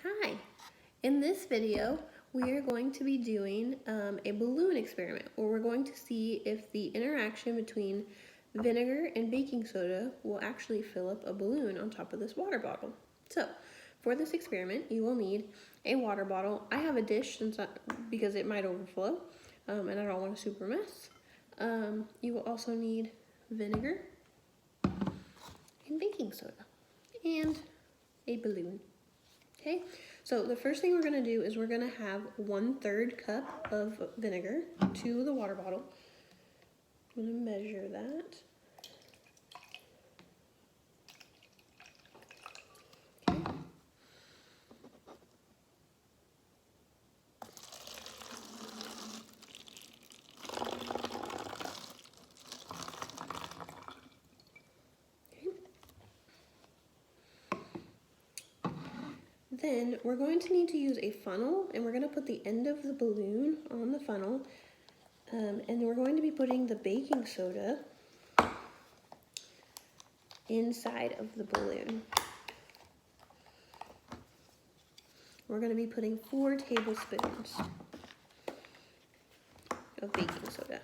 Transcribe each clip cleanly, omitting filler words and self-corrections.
Hi! In this video, we are going to be doing a balloon experiment where we're going to see if the interaction between vinegar and baking soda will actually fill up a balloon on top of this water bottle. So, for this experiment, you will need a water bottle. I have a dish because it might overflow, and I don't want a super mess. You will also need vinegar and baking soda and a balloon. Okay, so the first thing we're going to do is we're going to have 1/3 cup of vinegar to the water bottle. I'm going to measure that. Okay. Then we're going to need to use a funnel, and we're going to put the end of the balloon on the funnel, and we're going to be putting the baking soda inside of the balloon. We're going to be putting 4 tablespoons of baking soda.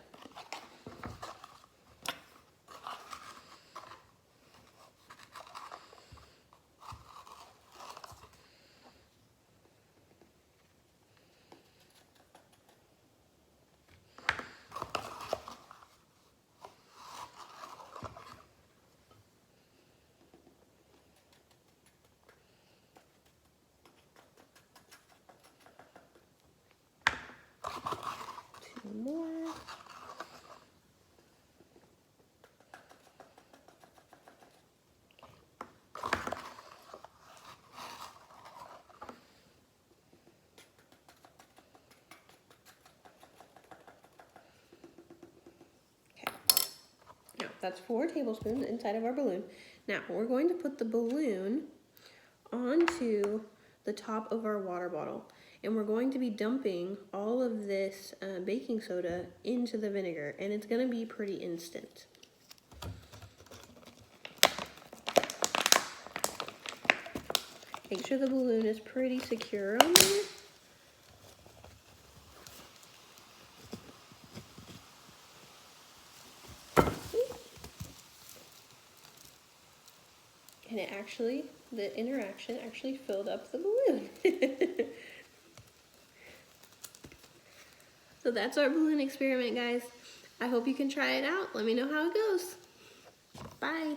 More. Okay. Now that's 4 tablespoons inside of our balloon. Now we're going to put the balloon onto the top of our water bottle, and we're going to be dumping all of this baking soda into the vinegar, and it's going to be pretty instant. Make sure the balloon is pretty secure on there. And the interaction actually filled up the balloon. So that's our balloon experiment, guys. I hope you can try it out. Let me know how it goes. Bye.